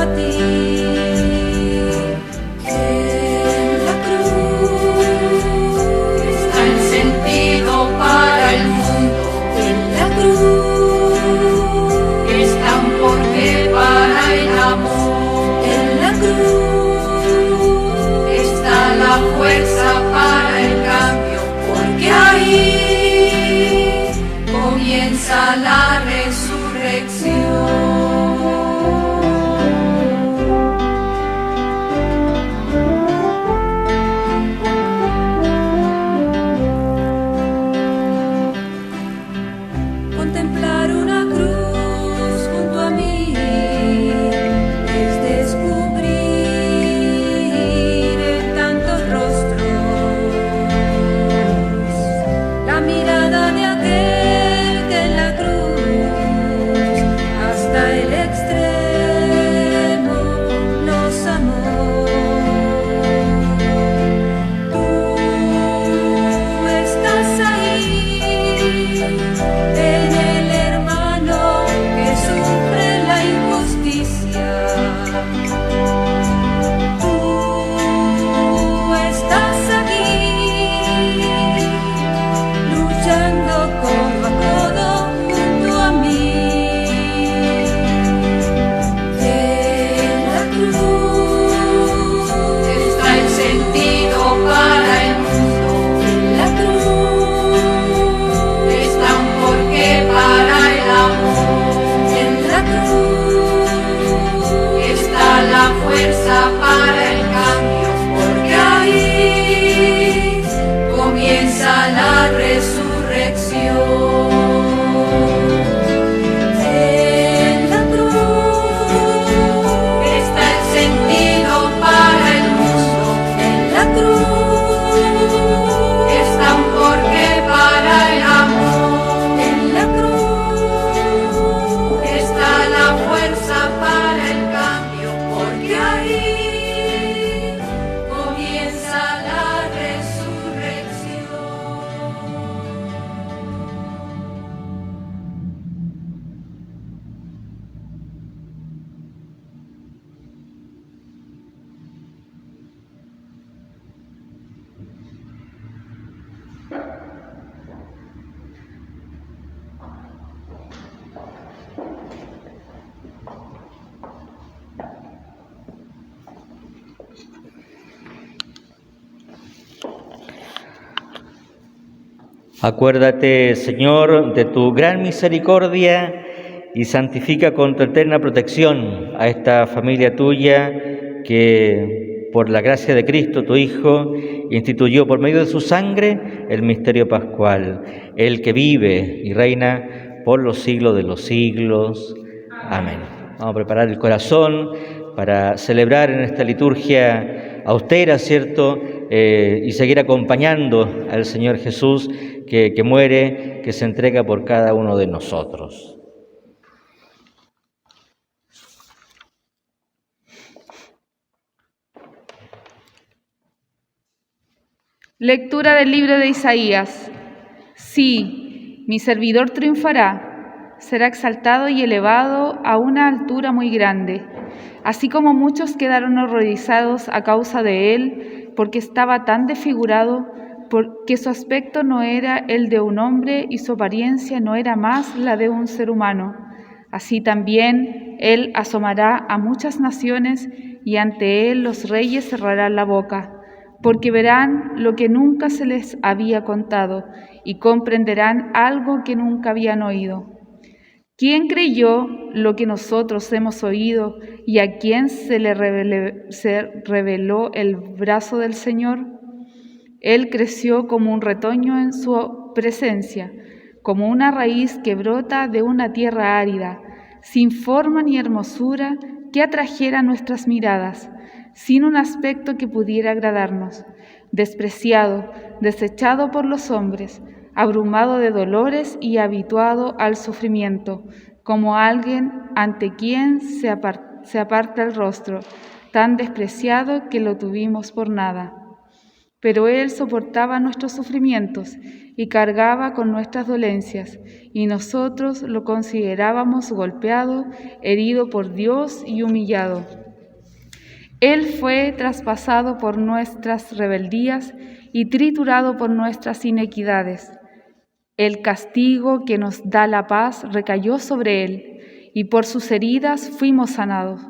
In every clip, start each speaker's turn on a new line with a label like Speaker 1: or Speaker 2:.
Speaker 1: a ti. En la cruz está el sentido para el mundo. En la cruz está un porqué para el amor. En la cruz está la fuerza para el cambio, porque ahí comienza la resurrección. Contemplar una cruz junto a mí es descubrir en tantos rostros la mirada de aquel que en la cruz hasta el extremo nos amó. Tú estás ahí en el hermano que sufre la injusticia. Tú estás aquí luchando codo a codo junto a mí. En la cruz está el sentido para el mundo. En la cruz está un porqué para el amor. En la cruz está la fuerza para el cambio, porque ahí comienza la resurrección. En la cruz está el sentido para el mundo. En la cruz está un porqué para el amor. En la cruz está la fuerza para el cambio, porque ahí comienza la resurrección.
Speaker 2: Acuérdate, Señor, de tu gran misericordia y santifica con tu eterna protección a esta familia tuya que, por la gracia de Cristo, tu Hijo, instituyó por medio de su sangre el misterio pascual, el que vive y reina por los siglos de los siglos. Amén. Vamos a preparar el corazón para celebrar en esta liturgia austera, ¿cierto? Y seguir acompañando al Señor Jesús que muere, que se entrega por cada uno de nosotros.
Speaker 3: Lectura del libro de Isaías. Sí, mi servidor triunfará, será exaltado y elevado a una altura muy grande, así como muchos quedaron horrorizados a causa de él, porque estaba tan desfigurado, porque su aspecto no era el de un hombre y su apariencia no era más la de un ser humano. Así también él asomará a muchas naciones y ante él los reyes cerrarán la boca, porque verán lo que nunca se les había contado y comprenderán algo que nunca habían oído. ¿Quién creyó lo que nosotros hemos oído y a quién se reveló el brazo del Señor? Él creció como un retoño en su presencia, como una raíz que brota de una tierra árida, sin forma ni hermosura que atrajera nuestras miradas, sin un aspecto que pudiera agradarnos, despreciado, desechado por los hombres, abrumado de dolores y habituado al sufrimiento, como alguien ante quien se aparta el rostro, tan despreciado que lo tuvimos por nada. Pero Él soportaba nuestros sufrimientos y cargaba con nuestras dolencias, y nosotros lo considerábamos golpeado, herido por Dios y humillado. Él fue traspasado por nuestras rebeldías y triturado por nuestras inequidades. El castigo que nos da la paz recayó sobre Él, y por sus heridas fuimos sanados.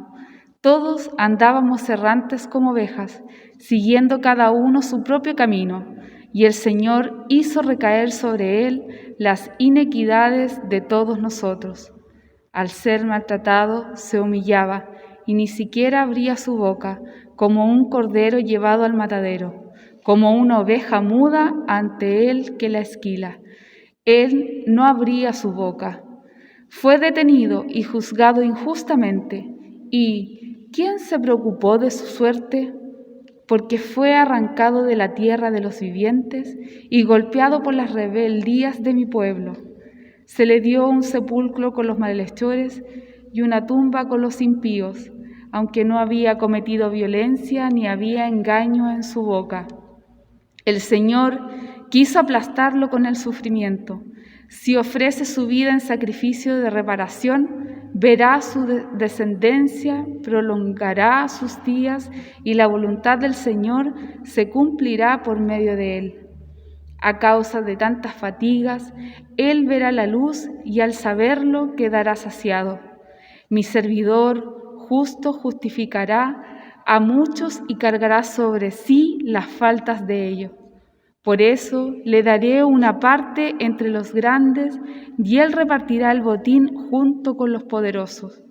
Speaker 3: Todos andábamos errantes como ovejas, siguiendo cada uno su propio camino, y el Señor hizo recaer sobre Él las inequidades de todos nosotros. Al ser maltratado, se humillaba, y ni siquiera abría su boca, como un cordero llevado al matadero, como una oveja muda ante el que la esquila. Él no abría su boca. Fue detenido y juzgado injustamente. ¿Y quién se preocupó de su suerte? Porque fue arrancado de la tierra de los vivientes y golpeado por las rebeldías de mi pueblo. Se le dio un sepulcro con los malhechores y una tumba con los impíos, aunque no había cometido violencia ni había engaño en su boca. El Señor quiso aplastarlo con el sufrimiento. Si ofrece su vida en sacrificio de reparación, verá su descendencia, prolongará sus días y la voluntad del Señor se cumplirá por medio de él. A causa de tantas fatigas, él verá la luz y al saberlo quedará saciado. Mi servidor justo justificará a muchos y cargará sobre sí las faltas de ellos. Por eso le daré una parte entre los grandes y él repartirá el botín junto con los poderosos,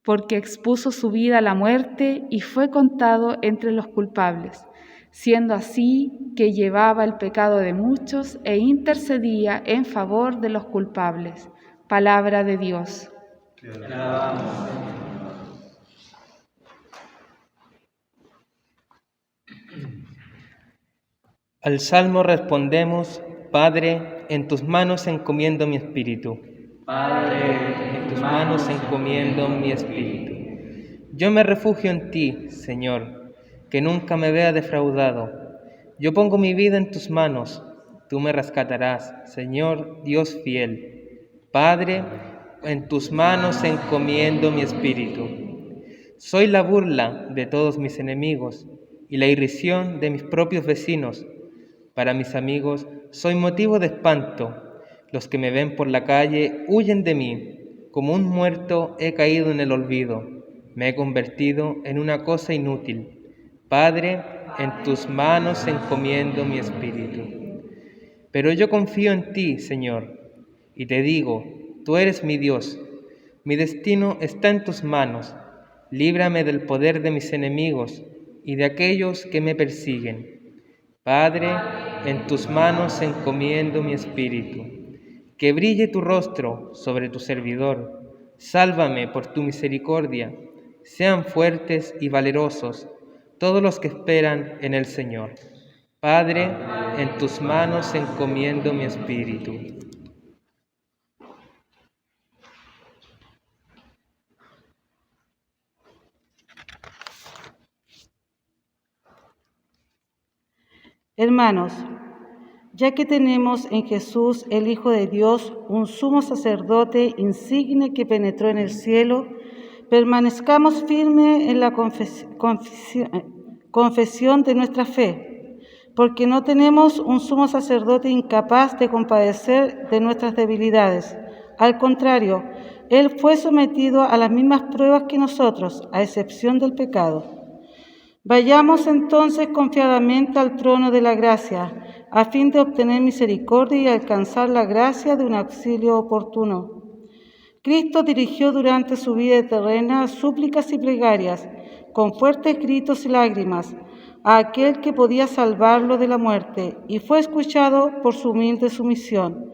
Speaker 3: porque expuso su vida a la muerte y fue contado entre los culpables, siendo así que llevaba el pecado de muchos e intercedía en favor de los culpables. Palabra de Dios.
Speaker 4: Te alabamos, Señor.
Speaker 5: Al salmo respondemos: Padre, en tus manos encomiendo mi espíritu.
Speaker 4: Padre,
Speaker 5: En tus manos encomiendo mi espíritu. Yo me refugio en ti, Señor, que nunca me vea defraudado. Yo pongo mi vida en tus manos, tú me rescatarás, Señor Dios fiel. Padre, en tus manos encomiendo mi espíritu. Soy la burla de todos mis enemigos y la irrisión de mis propios vecinos. Para mis amigos soy motivo de espanto. Los que me ven por la calle huyen de mí. Como un muerto he caído en el olvido. Me he convertido en una cosa inútil. Padre, en tus manos encomiendo mi espíritu. Pero yo confío en ti, Señor, y te digo, tú eres mi Dios. Mi destino está en tus manos. Líbrame del poder de mis enemigos y de aquellos que me persiguen. Padre, en tus manos encomiendo mi espíritu. Que brille tu rostro sobre tu servidor. Sálvame por tu misericordia. Sean fuertes y valerosos todos los que esperan en el Señor. Padre, en tus manos encomiendo mi espíritu.
Speaker 6: Hermanos, ya que tenemos en Jesús, el Hijo de Dios, un sumo sacerdote insigne que penetró en el cielo, permanezcamos firmes en la confesión de nuestra fe, porque no tenemos un sumo sacerdote incapaz de compadecer de nuestras debilidades. Al contrario, Él fue sometido a las mismas pruebas que nosotros, a excepción del pecado. Vayamos entonces confiadamente al trono de la gracia, a fin de obtener misericordia y alcanzar la gracia de un auxilio oportuno. Cristo dirigió durante su vida terrena súplicas y plegarias, con fuertes gritos y lágrimas, a aquel que podía salvarlo de la muerte, y fue escuchado por su humilde sumisión.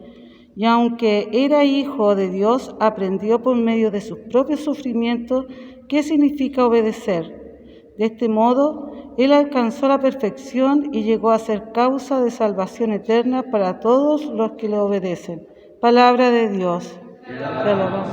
Speaker 6: Y aunque era hijo de Dios, aprendió por medio de sus propios sufrimientos qué significa obedecer. De este modo, Él alcanzó la perfección y llegó a ser causa de salvación eterna para todos los que le obedecen. Palabra de Dios. Te alabamos.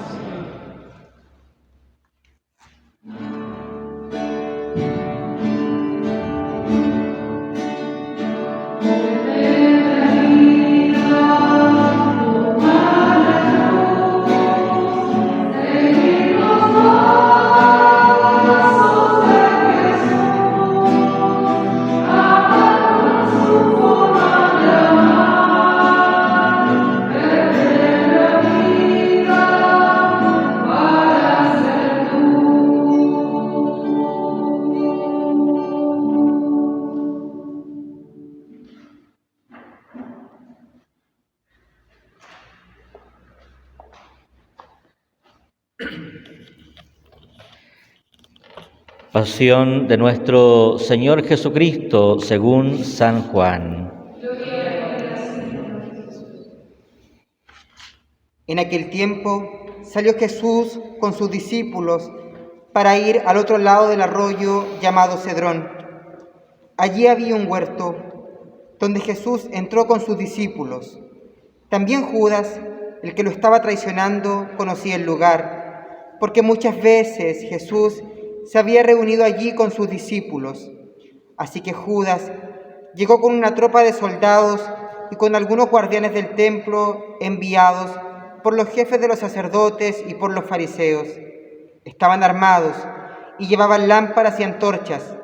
Speaker 2: Pasión de nuestro Señor Jesucristo según San Juan.
Speaker 7: En aquel tiempo salió Jesús con sus discípulos para ir al otro lado del arroyo llamado Cedrón. Allí había un huerto donde Jesús entró con sus discípulos. También Judas, el que lo estaba traicionando, conocía el lugar, porque muchas veces Jesús se había reunido allí con sus discípulos. Así que Judas llegó con una tropa de soldados y con algunos guardianes del templo enviados por los jefes de los sacerdotes y por los fariseos. Estaban armados y llevaban lámparas y antorchas.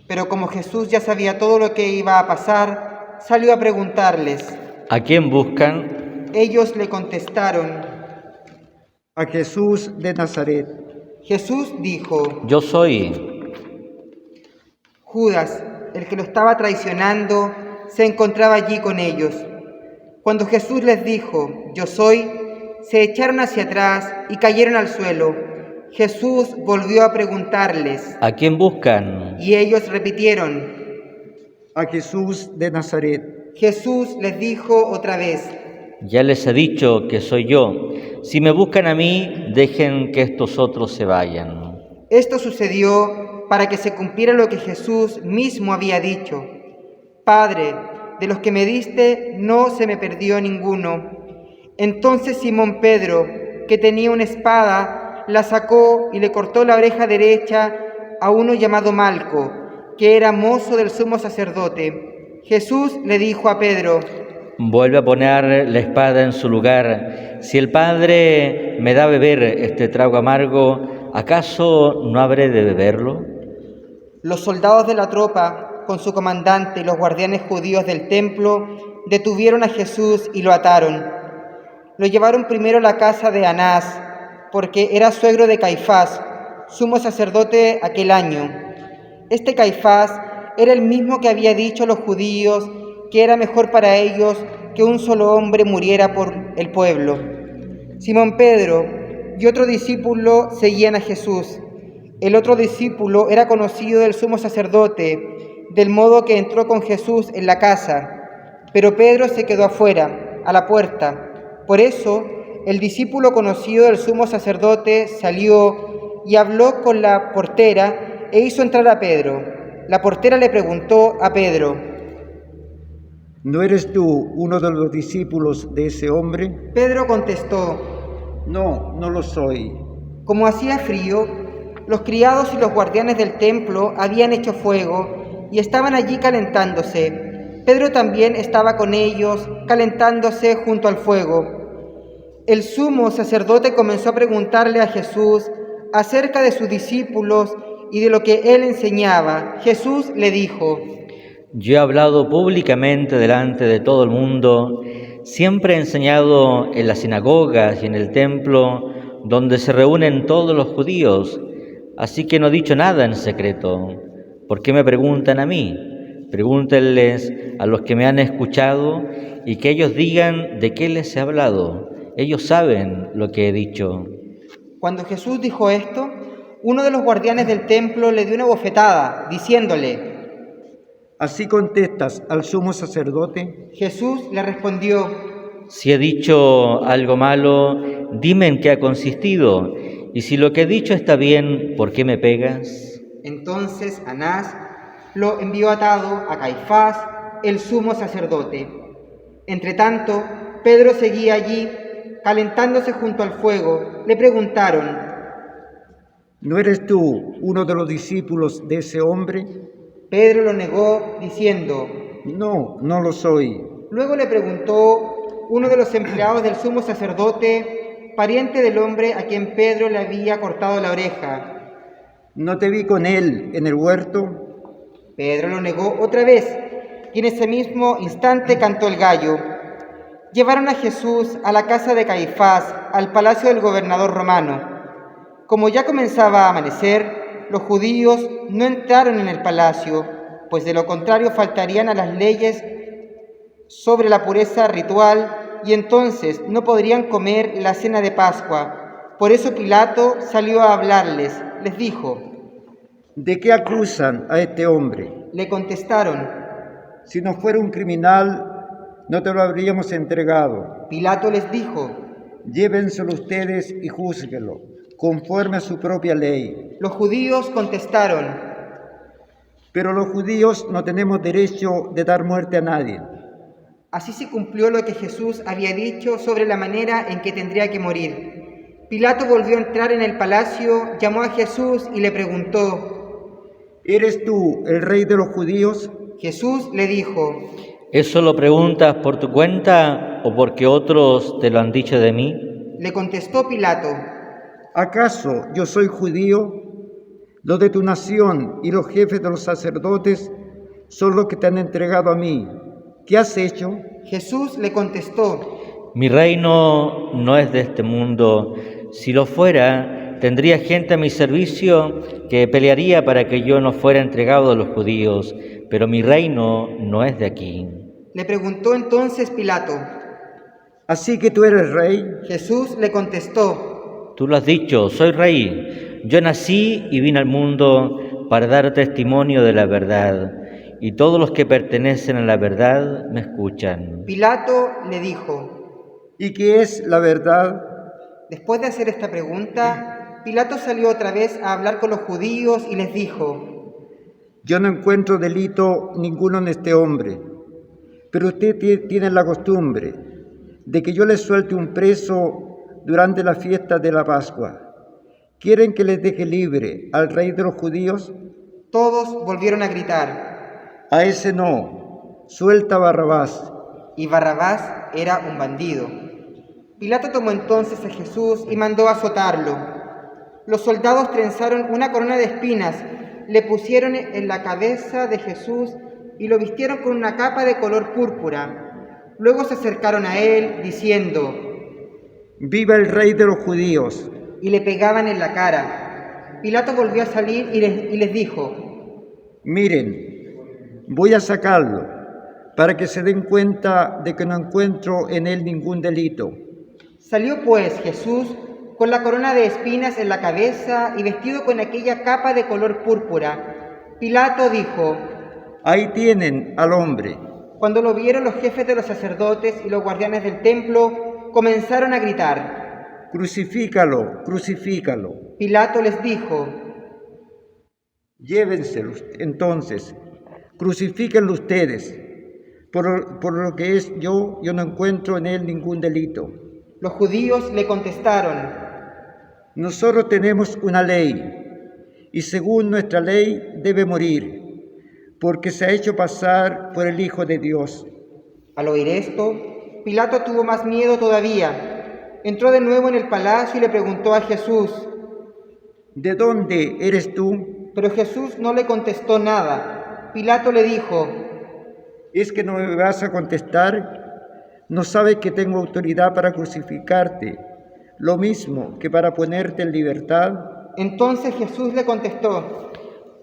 Speaker 7: Pero como Jesús ya sabía todo lo que iba a pasar, salió a preguntarles.
Speaker 2: ¿A quién buscan?
Speaker 7: Ellos le contestaron.
Speaker 8: A Jesús de Nazaret.
Speaker 7: Jesús dijo.
Speaker 2: Yo soy.
Speaker 7: Judas, el que lo estaba traicionando, se encontraba allí con ellos. Cuando Jesús les dijo, yo soy, se echaron hacia atrás y cayeron al suelo. Jesús volvió a preguntarles.
Speaker 2: ¿A quién buscan?
Speaker 7: Y ellos repitieron.
Speaker 8: A Jesús de Nazaret.
Speaker 7: Jesús les dijo otra vez.
Speaker 2: Ya les he dicho que soy yo. Si me buscan a mí, dejen que estos otros se vayan.
Speaker 7: Esto sucedió para que se cumpliera lo que Jesús mismo había dicho. Padre, de los que me diste, no se me perdió ninguno. Entonces Simón Pedro, que tenía una espada, la sacó y le cortó la oreja derecha a uno llamado Malco, que era mozo del sumo sacerdote. Jesús le dijo a Pedro.
Speaker 2: Vuelve a poner la espada en su lugar. Si el Padre me da a beber este trago amargo, ¿acaso no habré de beberlo?
Speaker 7: Los soldados de la tropa, con su comandante y los guardianes judíos del templo, detuvieron a Jesús y lo ataron. Lo llevaron primero a la casa de Anás, porque era suegro de Caifás, sumo sacerdote aquel año. Este Caifás era el mismo que había dicho a los judíos que era mejor para ellos que un solo hombre muriera por el pueblo. Simón Pedro y otro discípulo seguían a Jesús. El otro discípulo era conocido del sumo sacerdote, del modo que entró con Jesús en la casa. Pero Pedro se quedó afuera, a la puerta. Por eso, el discípulo conocido del sumo sacerdote salió y habló con la portera e hizo entrar a Pedro. La portera le preguntó a Pedro.
Speaker 8: ¿No eres tú uno de los discípulos de ese hombre?
Speaker 7: Pedro contestó.
Speaker 8: No, no lo soy.
Speaker 7: Como hacía frío, los criados y los guardianes del templo habían hecho fuego y estaban allí calentándose. Pedro también estaba con ellos, calentándose junto al fuego. El sumo sacerdote comenzó a preguntarle a Jesús acerca de sus discípulos y de lo que él enseñaba. Jesús le dijo.
Speaker 2: Yo he hablado públicamente delante de todo el mundo, siempre he enseñado en las sinagogas y en el templo, donde se reúnen todos los judíos, así que no he dicho nada en secreto. ¿Por qué me preguntan a mí? Pregúntenles a los que me han escuchado y que ellos digan de qué les he hablado. Ellos saben lo que he dicho.
Speaker 7: Cuando Jesús dijo esto, uno de los guardianes del templo le dio una bofetada, diciéndole.
Speaker 8: ¿Así contestas al sumo sacerdote?
Speaker 7: Jesús le respondió.
Speaker 2: Si he dicho algo malo, dime en qué ha consistido, y si lo que he dicho está bien, ¿por qué me pegas?
Speaker 7: Entonces Anás lo envió atado a Caifás, el sumo sacerdote. Entretanto, Pedro seguía allí, calentándose junto al fuego. Le preguntaron.
Speaker 8: ¿No eres tú uno de los discípulos de ese hombre?
Speaker 7: Pedro lo negó, diciendo.
Speaker 8: No, no lo soy.
Speaker 7: Luego le preguntó uno de los empleados del sumo sacerdote, pariente del hombre a quien Pedro le había cortado la oreja.
Speaker 8: ¿No te vi con él en el huerto?
Speaker 7: Pedro lo negó otra vez, y en ese mismo instante cantó el gallo. Llevaron a Jesús a la casa de Caifás, al palacio del gobernador romano. Como ya comenzaba a amanecer, los judíos no entraron en el palacio, pues de lo contrario faltarían a las leyes sobre la pureza ritual y entonces no podrían comer la cena de Pascua. Por eso Pilato salió a hablarles. Les dijo.
Speaker 8: ¿de qué acusan a este hombre?
Speaker 7: Le contestaron.
Speaker 8: Si no fuera un criminal, no te lo habríamos entregado.
Speaker 7: Pilato les dijo.
Speaker 8: Llévenselo ustedes y júzguenlo, conforme a su propia ley.
Speaker 7: Los judíos contestaron.
Speaker 8: Pero los judíos no tenemos derecho de dar muerte a nadie.
Speaker 7: Así se cumplió lo que Jesús había dicho sobre la manera en que tendría que morir. Pilato volvió a entrar en el palacio, llamó a Jesús y le preguntó:
Speaker 8: ¿Eres tú el rey de los judíos?
Speaker 7: Jesús le dijo:
Speaker 2: ¿Eso lo preguntas por tu cuenta o porque otros te lo han dicho de mí?
Speaker 7: Le contestó Pilato:
Speaker 8: ¿Acaso yo soy judío? Los de tu nación y los jefes de los sacerdotes son los que te han entregado a mí. ¿Qué has hecho?
Speaker 7: Jesús le contestó:
Speaker 2: Mi reino no es de este mundo. Si lo fuera, tendría gente a mi servicio que pelearía para que yo no fuera entregado a los judíos, pero mi reino no es de aquí.
Speaker 7: Le preguntó entonces Pilato:
Speaker 8: ¿Así que tú eres rey?
Speaker 7: Jesús le contestó:
Speaker 2: Tú lo has dicho, soy rey. Yo nací y vine al mundo para dar testimonio de la verdad, y todos los que pertenecen a la verdad me escuchan.
Speaker 7: Pilato le dijo:
Speaker 8: ¿Y qué es la verdad?
Speaker 7: Después de hacer esta pregunta, Pilato salió otra vez a hablar con los judíos y les dijo:
Speaker 8: Yo no encuentro delito ninguno en este hombre, pero usted tiene la costumbre de que yo le suelte un preso durante la fiesta de la Pascua. ¿Quieren que les deje libre al rey de los judíos?
Speaker 7: Todos volvieron a gritar:
Speaker 8: A ese no, suelta a Barrabás.
Speaker 7: Y Barrabás era un bandido. Pilato tomó entonces a Jesús y mandó azotarlo. Los soldados trenzaron una corona de espinas, le pusieron en la cabeza de Jesús y lo vistieron con una capa de color púrpura. Luego se acercaron a él, diciendo:
Speaker 8: ¡Viva el rey de los judíos!
Speaker 7: Y le pegaban en la cara. Pilato volvió a salir y les dijo:
Speaker 8: Miren, voy a sacarlo, para que se den cuenta de que no encuentro en él ningún delito.
Speaker 7: Salió pues Jesús con la corona de espinas en la cabeza y vestido con aquella capa de color púrpura. Pilato dijo:
Speaker 8: Ahí tienen al hombre.
Speaker 7: Cuando lo vieron los jefes de los sacerdotes y los guardianes del templo, comenzaron a gritar:
Speaker 8: Crucifícalo, crucifícalo.
Speaker 7: Pilato les dijo:
Speaker 8: Llévenselo entonces, crucifíquenlo ustedes. Por lo que es yo no encuentro en él ningún delito.
Speaker 7: Los judíos le contestaron:
Speaker 8: Nosotros tenemos una ley, y según nuestra ley debe morir, porque se ha hecho pasar por el Hijo de Dios.
Speaker 7: Al oír esto, Pilato tuvo más miedo todavía. Entró de nuevo en el palacio y le preguntó a Jesús:
Speaker 8: ¿De dónde eres tú?
Speaker 7: Pero Jesús no le contestó nada. Pilato le dijo:
Speaker 8: ¿Es que no me vas a contestar? ¿No sabes que tengo autoridad para crucificarte, lo mismo que para ponerte en libertad?
Speaker 7: Entonces Jesús le contestó: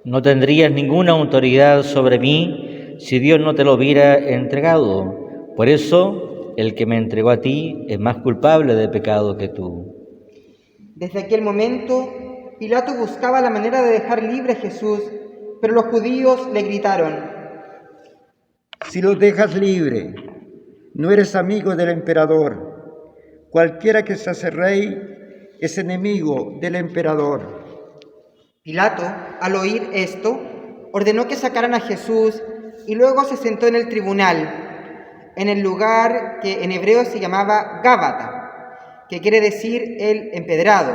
Speaker 2: No tendrías ninguna autoridad sobre mí si Dios no te lo hubiera entregado. Por eso, el que me entregó a ti es más culpable de pecado que tú.
Speaker 7: Desde aquel momento, Pilato buscaba la manera de dejar libre a Jesús, pero los judíos le gritaron:
Speaker 8: Si lo dejas libre, no eres amigo del emperador. Cualquiera que se hace rey es enemigo del emperador.
Speaker 7: Pilato, al oír esto, ordenó que sacaran a Jesús y luego se sentó en el tribunal, en el lugar que en hebreo se llamaba Gábata, que quiere decir el empedrado.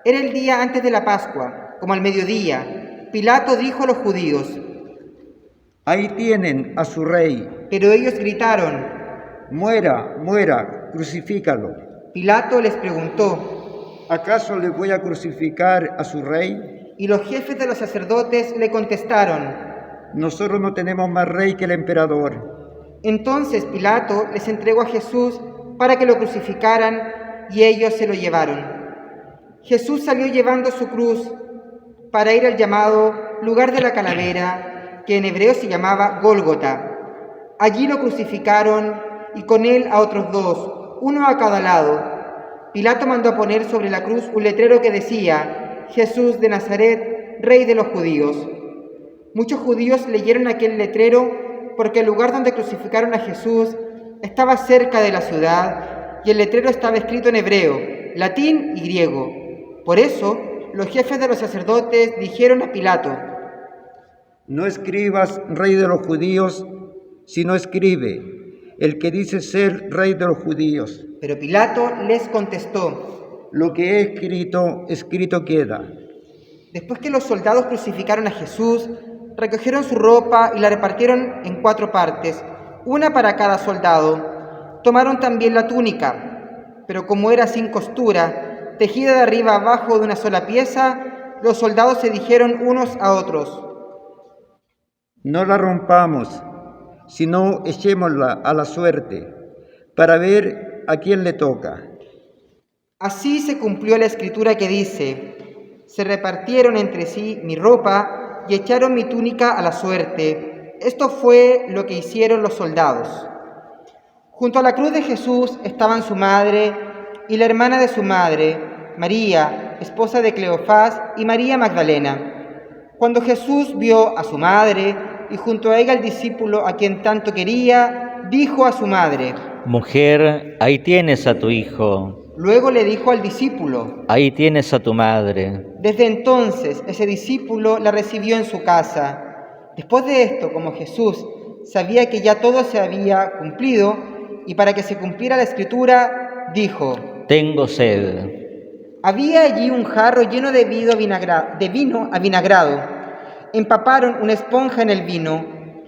Speaker 7: Era el día antes de la Pascua, como al mediodía. Pilato dijo a los judíos:
Speaker 8: Ahí tienen a su rey.
Speaker 7: Pero ellos gritaron:
Speaker 8: Muera, muera, crucifícalo.
Speaker 7: Pilato les preguntó:
Speaker 8: ¿Acaso le voy a crucificar a su rey?
Speaker 7: Y los jefes de los sacerdotes le contestaron:
Speaker 8: Nosotros no tenemos más rey que el emperador.
Speaker 7: Entonces Pilato les entregó a Jesús para que lo crucificaran y ellos se lo llevaron. Jesús salió llevando su cruz para ir al llamado lugar de la calavera, que en hebreo se llamaba Gólgota. Allí lo crucificaron y con él a otros dos, uno a cada lado. Pilato mandó a poner sobre la cruz un letrero que decía: Jesús de Nazaret, Rey de los judíos. Muchos judíos leyeron aquel letrero porque el lugar donde crucificaron a Jesús estaba cerca de la ciudad y el letrero estaba escrito en hebreo, latín y griego. Por eso, los jefes de los sacerdotes dijeron a Pilato:
Speaker 8: No escribas Rey de los judíos, sino escribe, el que dice ser Rey de los judíos.
Speaker 7: Pero Pilato les contestó:
Speaker 8: Lo que he escrito, escrito queda.
Speaker 7: Después que los soldados crucificaron a Jesús, recogieron su ropa y la repartieron en 4 partes, una para cada soldado. Tomaron también la túnica, pero como era sin costura, tejida de arriba abajo de una sola pieza, los soldados se dijeron unos a otros:
Speaker 8: No la rompamos, sino echémosla a la suerte, para ver a quién le toca.
Speaker 7: Así se cumplió la escritura que dice: se repartieron entre sí mi ropa y echaron mi túnica a la suerte. Esto fue lo que hicieron los soldados. Junto a la cruz de Jesús estaban su madre y la hermana de su madre, María, esposa de Cleofás, y María Magdalena. Cuando Jesús vio a su madre y junto a ella al discípulo a quien tanto quería, dijo a su madre:
Speaker 2: Mujer, ahí tienes a tu hijo.
Speaker 7: Luego le dijo al discípulo:
Speaker 2: Ahí tienes a tu madre.
Speaker 7: Desde entonces ese discípulo la recibió en su casa. Después de esto, como Jesús sabía que ya todo se había cumplido, y para que se cumpliera la escritura, dijo:
Speaker 2: Tengo sed.
Speaker 7: Había allí un jarro lleno de vino avinagrado. Empaparon una esponja en el vino,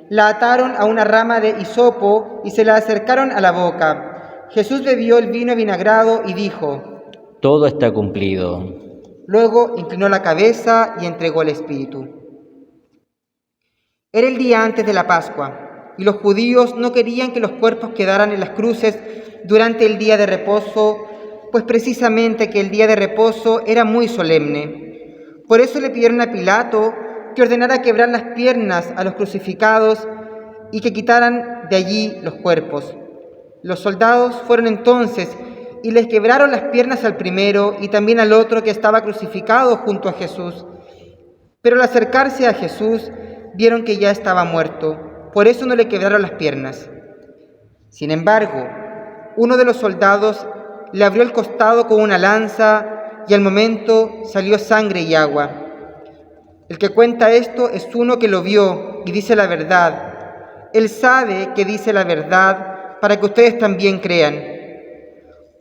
Speaker 7: la ataron a una rama de hisopo y se la acercaron a la boca. Jesús bebió el vino avinagrado y dijo:
Speaker 2: Todo está cumplido.
Speaker 7: Luego inclinó la cabeza y entregó el espíritu. Era el día antes de la Pascua, y los judíos no querían que los cuerpos quedaran en las cruces durante el día de reposo, pues precisamente que el día de reposo era muy solemne. Por eso le pidieron a Pilato que ordenara quebrar las piernas a los crucificados y que quitaran de allí los cuerpos. Los soldados fueron entonces y les quebraron las piernas al primero y también al otro que estaba crucificado junto a Jesús. Pero al acercarse a Jesús, vieron que ya estaba muerto, por eso no le quebraron las piernas. Sin embargo, uno de los soldados le abrió el costado con una lanza y al momento salió sangre y agua. El que cuenta esto es uno que lo vio y dice la verdad. Él sabe que dice la verdad para que ustedes también crean.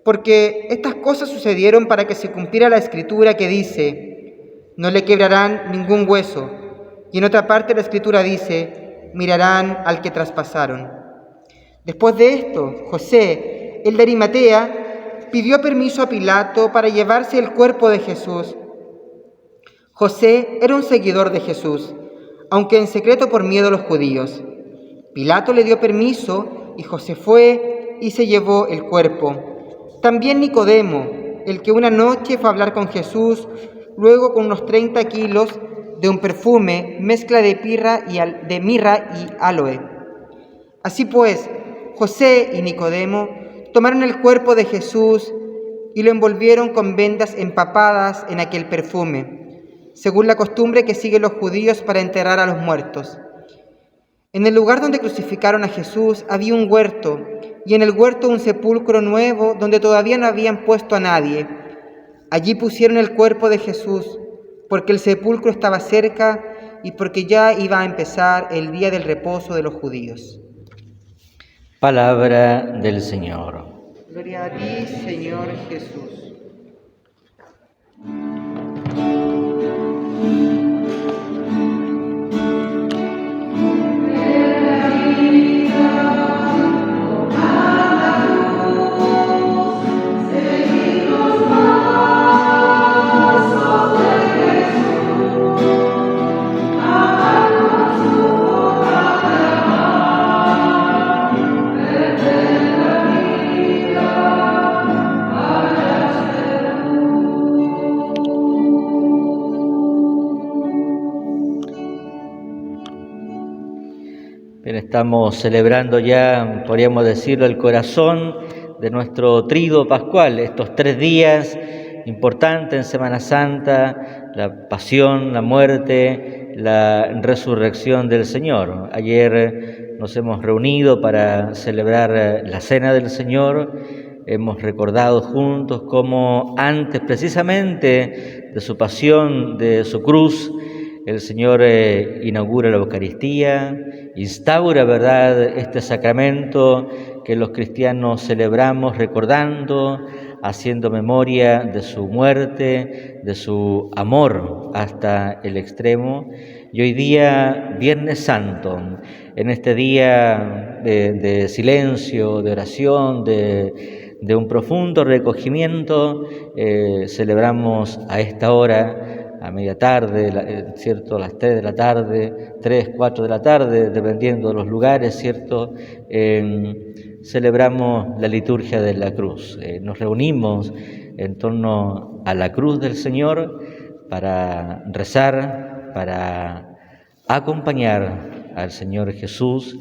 Speaker 7: Porque estas cosas sucedieron para que se cumpliera la escritura que dice: no le quebrarán ningún hueso. Y en otra parte la escritura dice: mirarán al que traspasaron. Después de esto, José, el de Arimatea, pidió permiso a Pilato para llevarse el cuerpo de Jesús. José era un seguidor de Jesús, aunque en secreto por miedo a los judíos. Pilato le dio permiso y José fue y se llevó el cuerpo. También Nicodemo, el que una noche fue a hablar con Jesús, luego con unos 30 kilos de un perfume, mezcla de mirra y aloe. Así pues, José y Nicodemo tomaron el cuerpo de Jesús y lo envolvieron con vendas empapadas en aquel perfume, según la costumbre que siguen los judíos para enterrar a los muertos. En el lugar donde crucificaron a Jesús había un huerto, y en el huerto un sepulcro nuevo donde todavía no habían puesto a nadie. Allí pusieron el cuerpo de Jesús, porque el sepulcro estaba cerca y porque ya iba a empezar el día del reposo de los judíos.
Speaker 2: Palabra del Señor.
Speaker 7: Gloria a ti, Señor Jesús.
Speaker 2: Estamos celebrando ya, podríamos decirlo, el corazón de nuestro Tríduo Pascual, estos 3 días importante en Semana Santa, la pasión, la muerte, la resurrección del Señor. Ayer nos hemos reunido para celebrar la Cena del Señor. Hemos recordado juntos cómo antes precisamente de su pasión, de su cruz, el Señor inaugura la Eucaristía, instaura, ¿verdad?, este sacramento que los cristianos celebramos recordando, haciendo memoria de su muerte, de su amor hasta el extremo. Y hoy día, Viernes Santo, en este día de silencio, de oración, de un profundo recogimiento, celebramos a esta hora, a media tarde, ¿cierto?, a las 3 de la tarde, 3, 4 de la tarde, dependiendo de los lugares, ¿cierto?, celebramos la liturgia de la cruz. Nos reunimos en torno a la cruz del Señor para rezar, para acompañar al Señor Jesús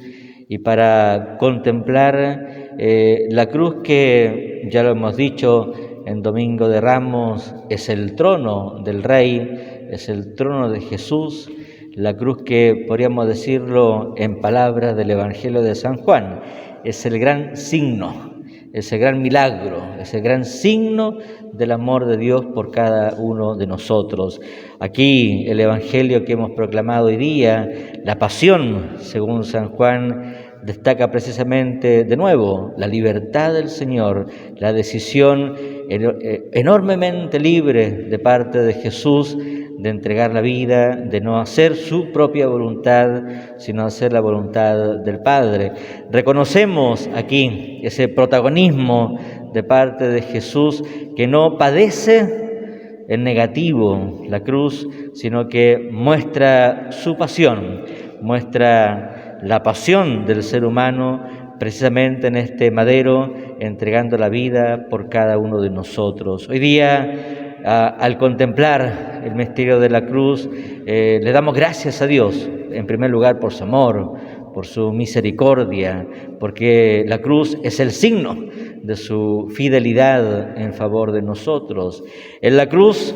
Speaker 2: y para contemplar la cruz que, ya lo hemos dicho, en Domingo de Ramos, es el trono del Rey, es el trono de Jesús, la cruz que, podríamos decirlo en palabras del Evangelio de San Juan, es el gran signo, es el gran milagro, es el gran signo del amor de Dios por cada uno de nosotros. Aquí el Evangelio que hemos proclamado hoy día, la pasión, según San Juan, destaca precisamente de nuevo la libertad del Señor, la decisión enormemente libre de parte de Jesús de entregar la vida, de no hacer su propia voluntad, sino hacer la voluntad del Padre. Reconocemos aquí ese protagonismo de parte de Jesús que no padece en negativo la cruz, sino que muestra su pasión, muestra la pasión del ser humano precisamente en este madero, entregando la vida por cada uno de nosotros. Hoy día, al contemplar el misterio de la cruz, le damos gracias a Dios, en primer lugar por su amor, por su misericordia, porque la cruz es el signo de su fidelidad en favor de nosotros. En la cruz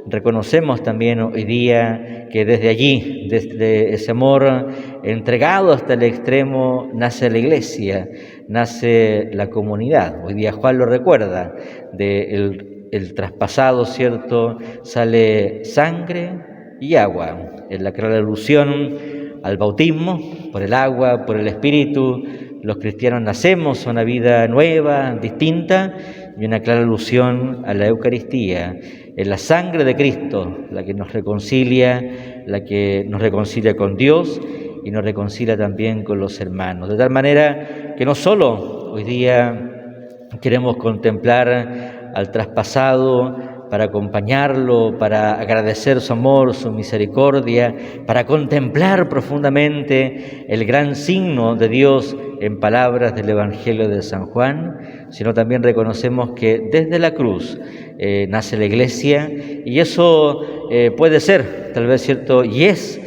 Speaker 2: reconocemos también hoy día que desde allí, desde ese amor entregado hasta el extremo, nace la Iglesia, nace la comunidad. Hoy día Juan lo recuerda, el traspasado, ¿cierto?, sale sangre y agua. En la clara alusión al bautismo, por el agua, por el Espíritu, los cristianos nacemos a una vida nueva, distinta, y una clara alusión a la Eucaristía. Es la sangre de Cristo la que nos reconcilia con Dios y nos reconcilia también con los hermanos. De tal manera que no solo hoy día queremos contemplar al traspasado para acompañarlo, para agradecer su amor, su misericordia, para contemplar profundamente el gran signo de Dios en palabras del Evangelio de San Juan, sino también reconocemos que desde la cruz nace la Iglesia, y eso puede ser, tal vez, cierto, y es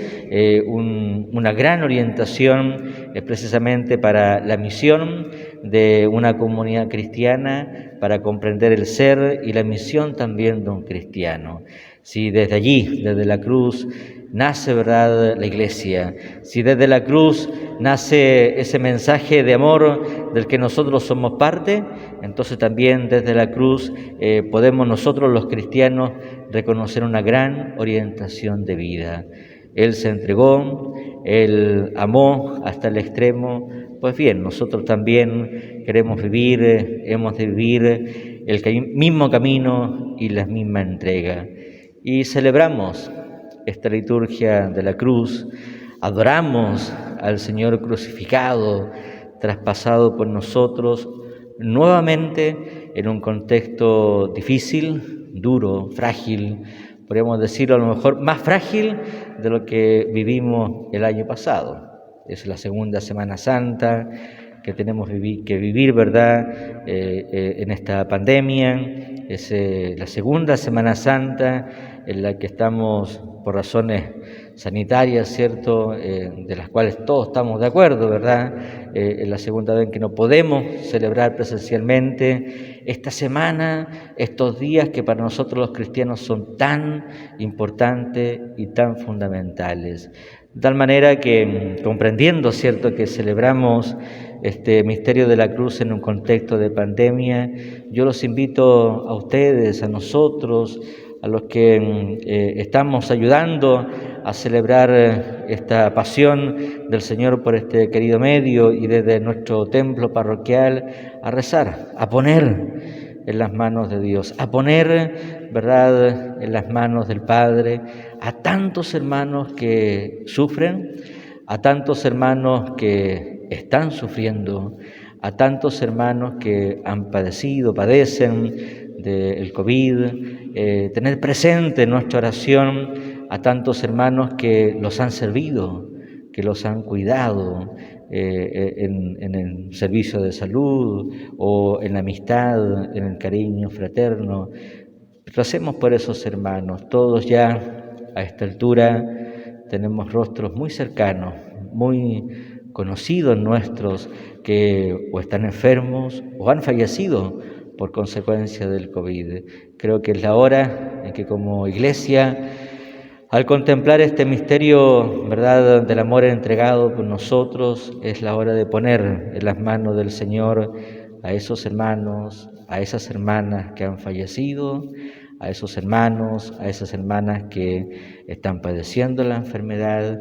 Speaker 2: una gran orientación precisamente para la misión de una comunidad cristiana, para comprender el ser y la misión también de un cristiano. Si desde allí, desde la cruz, nace, ¿verdad?, la Iglesia, si desde la cruz nace ese mensaje de amor del que nosotros somos parte, entonces también desde la cruz podemos nosotros los cristianos reconocer una gran orientación de vida. Él se entregó, Él amó hasta el extremo. Pues bien, nosotros también queremos vivir, hemos de vivir el mismo camino y la misma entrega. Y celebramos esta liturgia de la cruz, adoramos al Señor crucificado, traspasado por nosotros, nuevamente en un contexto difícil, duro, frágil, podríamos decirlo a lo mejor más frágil de lo que vivimos el año pasado. Es la segunda Semana Santa que tenemos que vivir, ¿verdad?, en esta pandemia. Es la segunda Semana Santa en la que estamos, por razones sanitarias, ¿cierto?, de las cuales todos estamos de acuerdo, ¿verdad? Es la segunda vez que no podemos celebrar presencialmente esta semana, estos días que para nosotros los cristianos son tan importantes y tan fundamentales. De tal manera que, comprendiendo, ¿cierto?, que celebramos este misterio de la cruz en un contexto de pandemia, yo los invito a ustedes, a nosotros, a los que estamos ayudando a celebrar esta pasión del Señor por este querido medio y desde nuestro templo parroquial, a rezar, a poner en las manos de Dios, a poner, ¿verdad?, en las manos del Padre a tantos hermanos que sufren, a tantos hermanos que están sufriendo, a tantos hermanos que han padecen del COVID, tener presente en nuestra oración a tantos hermanos que los han servido, que los han cuidado en el servicio de salud o en la amistad, en el cariño fraterno. Recemos por esos hermanos. Todos ya a esta altura tenemos rostros muy cercanos, muy conocidos nuestros, que o están enfermos o han fallecido por consecuencia del COVID. Creo que es la hora en que como Iglesia, al contemplar este misterio, ¿verdad?, del amor entregado por nosotros, es la hora de poner en las manos del Señor a esos hermanos, a esas hermanas que han fallecido, a esos hermanos, a esas hermanas que están padeciendo la enfermedad.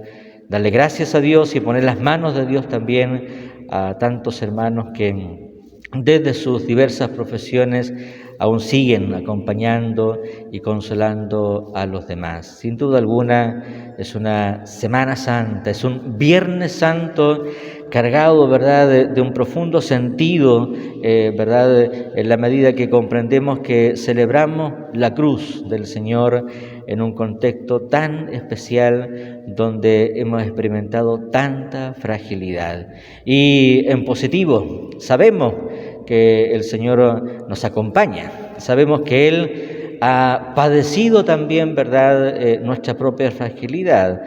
Speaker 2: Darle gracias a Dios y poner las manos de Dios también a tantos hermanos que desde sus diversas profesiones aún siguen acompañando y consolando a los demás. Sin duda alguna es una Semana Santa, es un Viernes Santo cargado, ¿verdad?, de un profundo sentido, ¿verdad?, en la medida que comprendemos que celebramos la cruz del Señor en un contexto tan especial donde hemos experimentado tanta fragilidad. Y en positivo, sabemos que el Señor nos acompaña, sabemos que Él ha padecido también, ¿verdad?, nuestra propia fragilidad.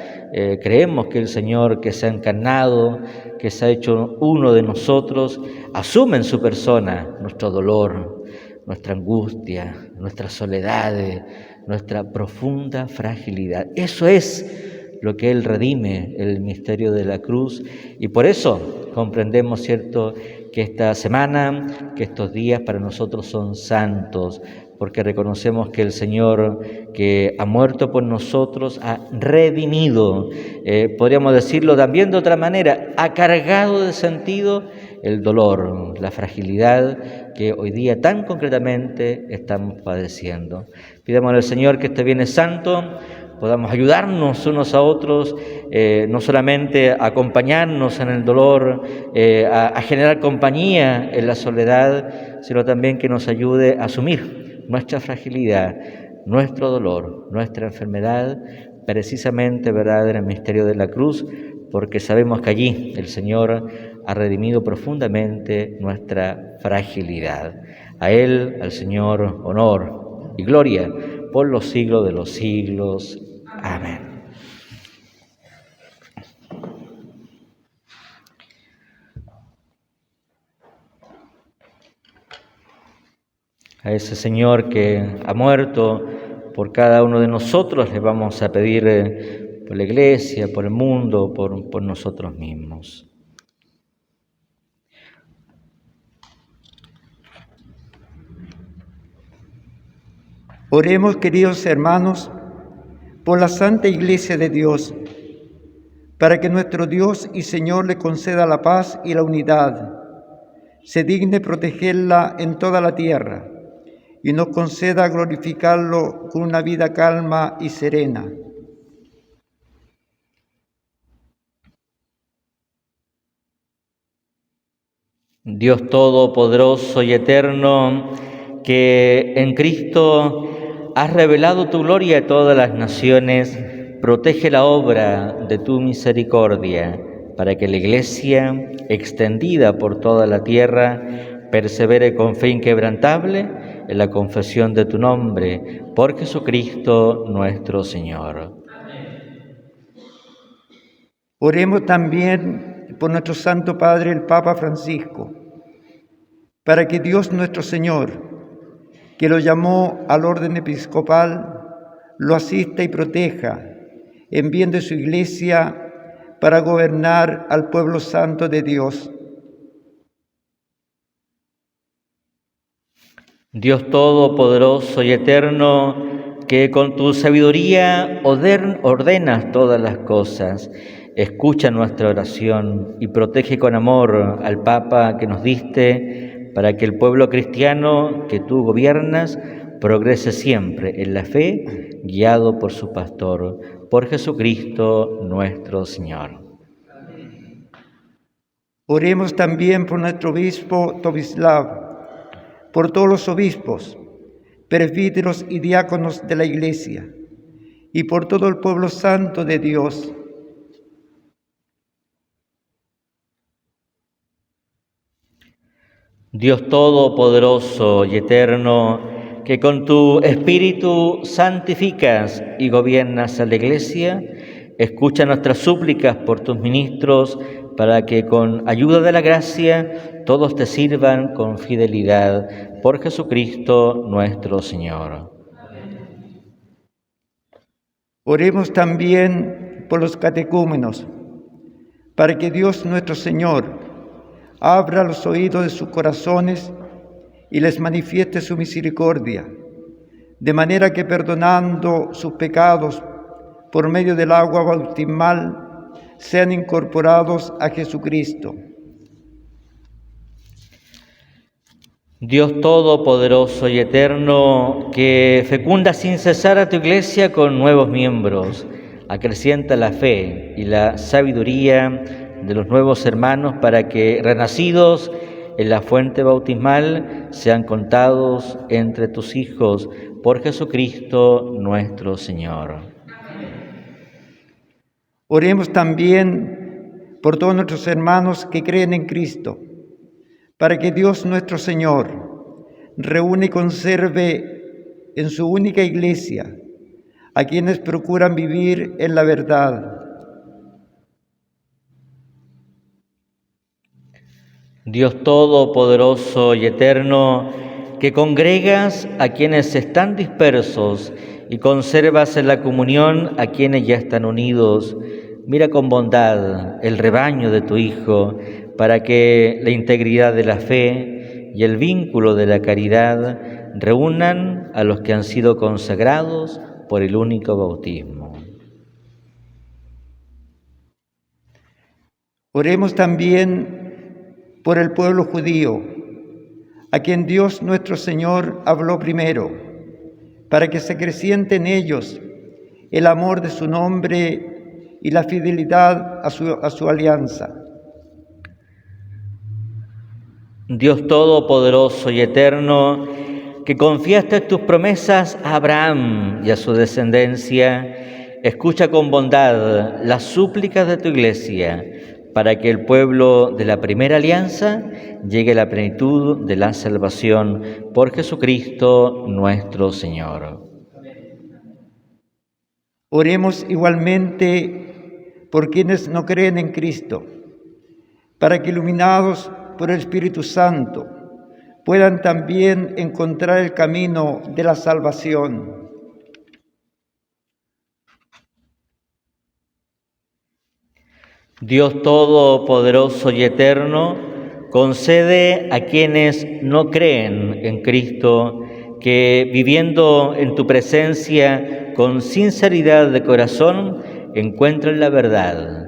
Speaker 2: Creemos que el Señor, que se ha encarnado, que se ha hecho uno de nosotros, asume en su persona nuestro dolor, nuestra angustia, nuestras soledades, nuestra profunda fragilidad. Eso es lo que Él redime, el misterio de la cruz, y por eso comprendemos, ¿cierto?, que esta semana, que estos días para nosotros son santos, porque reconocemos que el Señor, que ha muerto por nosotros, ha redimido, podríamos decirlo también de otra manera, ha cargado de sentido el dolor, la fragilidad que hoy día tan concretamente estamos padeciendo. Pidamos al Señor que este Viernes Santo podamos ayudarnos unos a otros, no solamente a acompañarnos en el dolor, a generar compañía en la soledad, sino también que nos ayude a asumir nuestra fragilidad, nuestro dolor, nuestra enfermedad, precisamente, ¿verdad?, en el misterio de la cruz, porque sabemos que allí el Señor ha redimido profundamente nuestra fragilidad. A Él, al Señor, honor y gloria por los siglos de los siglos. Amén. A ese Señor que ha muerto por cada uno de nosotros le vamos a pedir por la Iglesia, por el mundo, por nosotros mismos.
Speaker 8: Oremos, queridos hermanos, por la Santa Iglesia de Dios, para que nuestro Dios y Señor le conceda la paz y la unidad, se digne protegerla en toda la tierra y nos conceda glorificarlo con una vida calma y serena.
Speaker 2: Dios Todopoderoso y Eterno, que en Cristo has revelado tu gloria a todas las naciones, protege la obra de tu misericordia, para que la Iglesia, extendida por toda la tierra, persevere con fe inquebrantable en la confesión de tu nombre, por Jesucristo nuestro Señor.
Speaker 8: Oremos también por nuestro Santo Padre, el Papa Francisco, para que Dios nuestro Señor, que lo llamó al orden episcopal, lo asista y proteja en bien de su Iglesia para gobernar al pueblo santo de Dios.
Speaker 2: Dios Todopoderoso y Eterno, que con tu sabiduría ordenas todas las cosas, escucha nuestra oración y protege con amor al Papa que nos diste, para que el pueblo cristiano que tú gobiernas progrese siempre en la fe, guiado por su pastor, por Jesucristo nuestro Señor.
Speaker 8: Oremos también por nuestro obispo Tomislav, por todos los obispos, presbíteros y diáconos de la Iglesia, y por todo el pueblo santo de Dios.
Speaker 2: Dios Todopoderoso y Eterno, que con tu Espíritu santificas y gobiernas a la Iglesia, escucha nuestras súplicas por tus ministros, para que con ayuda de la gracia todos te sirvan con fidelidad, por Jesucristo nuestro Señor.
Speaker 8: Oremos también por los catecúmenos, para que Dios nuestro Señor abra los oídos de sus corazones y les manifieste su misericordia, de manera que perdonando sus pecados por medio del agua bautismal, sean incorporados a Jesucristo.
Speaker 2: Dios Todopoderoso y Eterno, que fecunda sin cesar a tu Iglesia con nuevos miembros, acrecienta la fe y la sabiduría de los nuevos hermanos para que, renacidos en la fuente bautismal, sean contados entre tus hijos por Jesucristo nuestro Señor.
Speaker 8: Oremos también por todos nuestros hermanos que creen en Cristo, para que Dios nuestro Señor reúne y conserve en su única Iglesia a quienes procuran vivir en la verdad.
Speaker 2: Dios Todopoderoso y Eterno, que congregas a quienes están dispersos y conservas en la comunión a quienes ya están unidos, mira con bondad el rebaño de tu Hijo, para que la integridad de la fe y el vínculo de la caridad reúnan a los que han sido consagrados por el único bautismo.
Speaker 8: Oremos también por el pueblo judío, a quien Dios nuestro Señor habló primero, para que se acreciente en ellos el amor de su nombre y la fidelidad a su alianza.
Speaker 2: Dios Todopoderoso y Eterno, que confiaste tus promesas a Abraham y a su descendencia, escucha con bondad las súplicas de tu Iglesia, para que el pueblo de la primera alianza llegue a la plenitud de la salvación por Jesucristo nuestro Señor.
Speaker 8: Oremos igualmente por quienes no creen en Cristo, para que iluminados por el Espíritu Santo puedan también encontrar el camino de la salvación.
Speaker 2: Dios Todopoderoso y Eterno, concede a quienes no creen en Cristo que, viviendo en tu presencia con sinceridad de corazón, encuentren la verdad.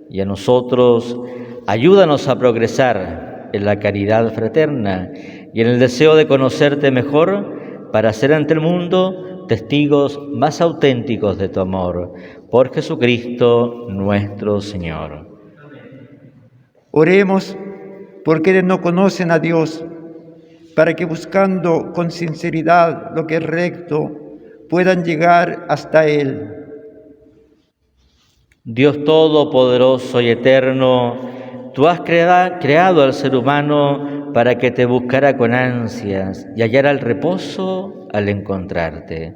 Speaker 2: Y a nosotros, ayúdanos a progresar en la caridad fraterna y en el deseo de conocerte mejor, para ser ante el mundo testigos más auténticos de tu amor. Por Jesucristo nuestro Señor.
Speaker 8: Oremos por quienes no conocen a Dios, para que buscando con sinceridad lo que es recto, puedan llegar hasta Él.
Speaker 2: Dios Todopoderoso y Eterno, tú has creado al ser humano para que te buscara con ansias y hallara el reposo al encontrarte.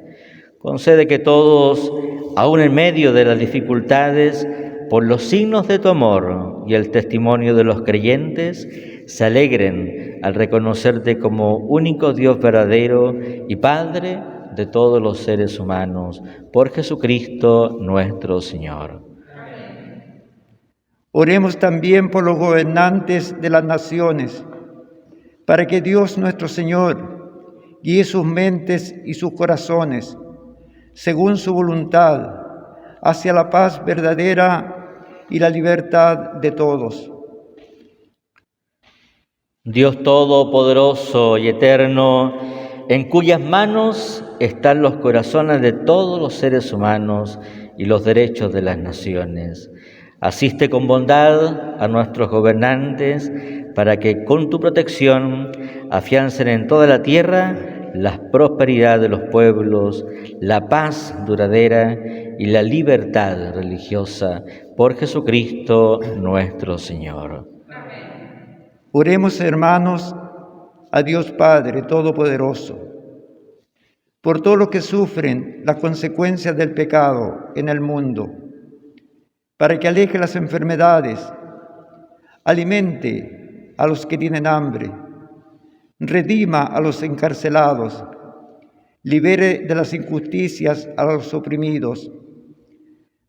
Speaker 2: Concede que todos, aun en medio de las dificultades, por los signos de tu amor y el testimonio de los creyentes, se alegren al reconocerte como único Dios verdadero y Padre de todos los seres humanos, por Jesucristo nuestro Señor.
Speaker 8: Oremos también por los gobernantes de las naciones, para que Dios nuestro Señor guíe sus mentes y sus corazones, según su voluntad, hacia la paz verdadera y la libertad de todos.
Speaker 2: Dios Todopoderoso y Eterno, en cuyas manos están los corazones de todos los seres humanos y los derechos de las naciones, asiste con bondad a nuestros gobernantes para que con tu protección afiancen en toda la tierra la prosperidad de los pueblos, la paz duradera y la libertad religiosa, por Jesucristo nuestro Señor.
Speaker 8: Oremos, hermanos, a Dios Padre Todopoderoso, por todos los que sufren las consecuencias del pecado en el mundo, para que aleje las enfermedades, alimente a los que tienen hambre, redima a los encarcelados, libere de las injusticias a los oprimidos,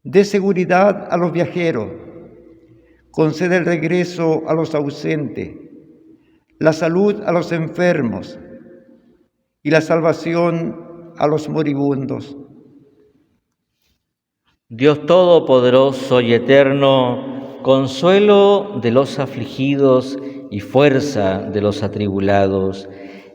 Speaker 8: dé seguridad a los viajeros, concede el regreso a los ausentes, la salud a los enfermos y la salvación a los moribundos.
Speaker 2: Dios Todopoderoso y Eterno, consuelo de los afligidos y fuerza de los atribulados,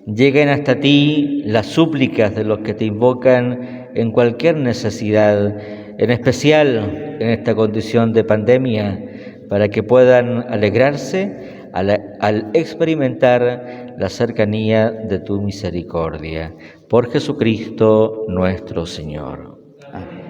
Speaker 2: lleguen hasta ti las súplicas de los que te invocan en cualquier necesidad, en especial en esta condición de pandemia, para que puedan alegrarse al experimentar la cercanía de tu misericordia. Por Jesucristo nuestro Señor. Amén.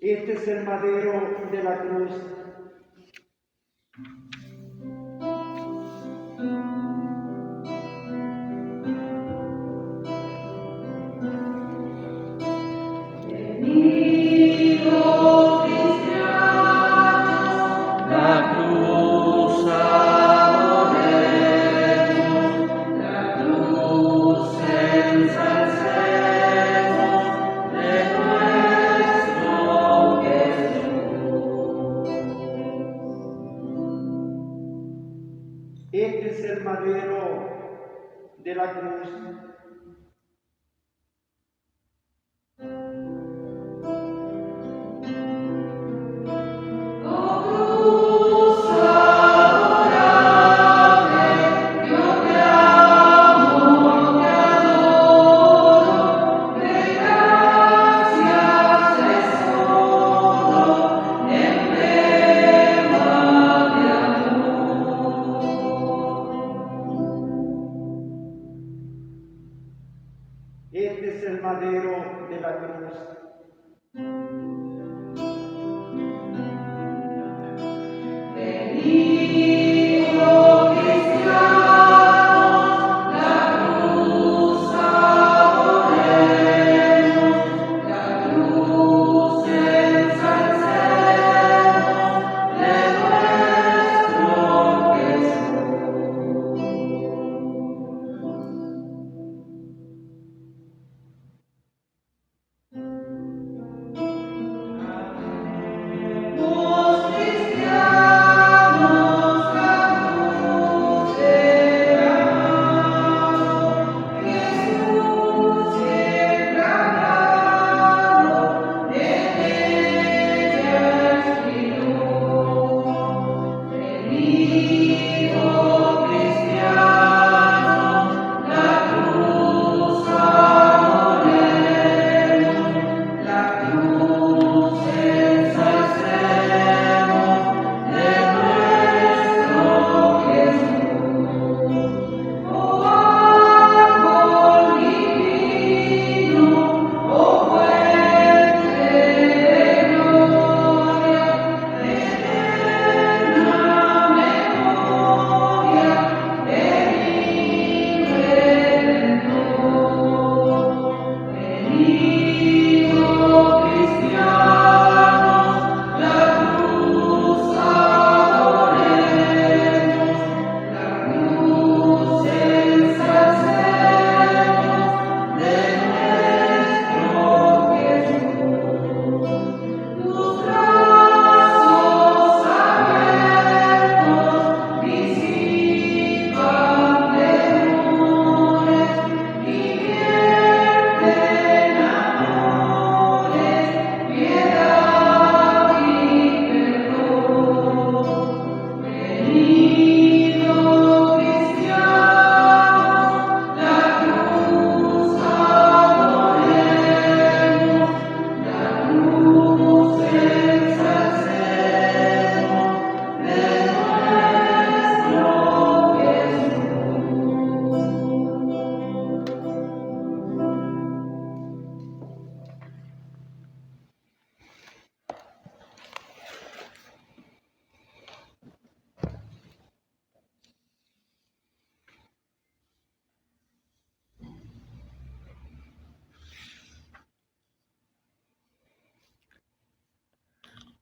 Speaker 8: Este es el madero de la cruz. Este es el madero de la cruz. Este es el madero de la cruz.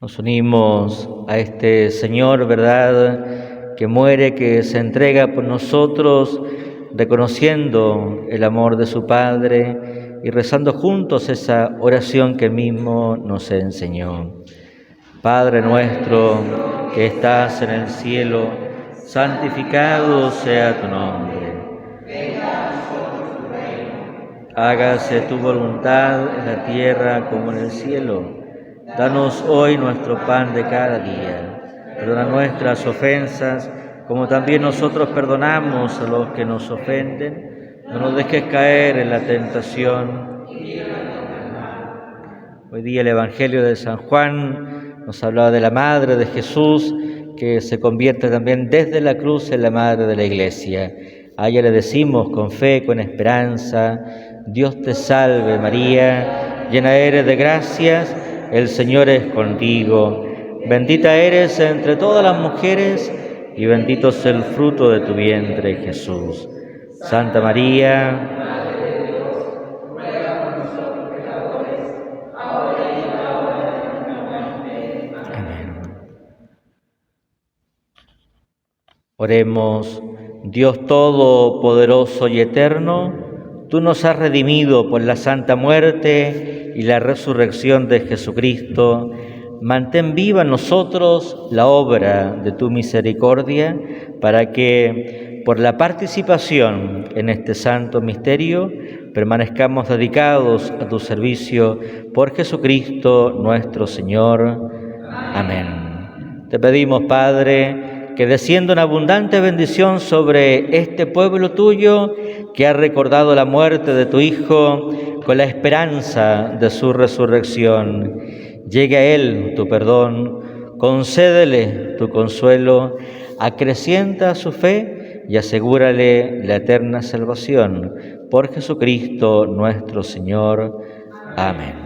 Speaker 2: Nos unimos a este Señor, ¿verdad?, que muere, que se entrega por nosotros, reconociendo el amor de su Padre y rezando juntos esa oración que Él mismo nos enseñó. Padre nuestro que estás en el cielo, santificado sea tu nombre. Hágase tu voluntad en la tierra como en el cielo. Danos hoy nuestro pan de cada día. Perdona nuestras ofensas, como también nosotros perdonamos a los que nos ofenden. No nos dejes caer en la tentación. Hoy día el Evangelio de San Juan nos hablaba de la Madre de Jesús, que se convierte también desde la cruz en la Madre de la Iglesia. A ella le decimos con fe, con esperanza: Dios te salve María, llena eres de gracias, el Señor es contigo. Bendita eres entre todas las mujeres y bendito es el fruto de tu vientre, Jesús. Santa María, oremos. Dios Todopoderoso y Eterno, tú nos has redimido por la santa muerte y la resurrección de Jesucristo. Mantén viva en nosotros la obra de tu misericordia, para que, por la participación en este santo misterio, permanezcamos dedicados a tu servicio por Jesucristo nuestro Señor. Amén. Te pedimos, Padre, que descienda una abundante bendición sobre este pueblo tuyo que ha recordado la muerte de tu Hijo con la esperanza de su resurrección. Llegue a él tu perdón, concédele tu consuelo, acrecienta su fe y asegúrale la eterna salvación. Por Jesucristo nuestro Señor. Amén.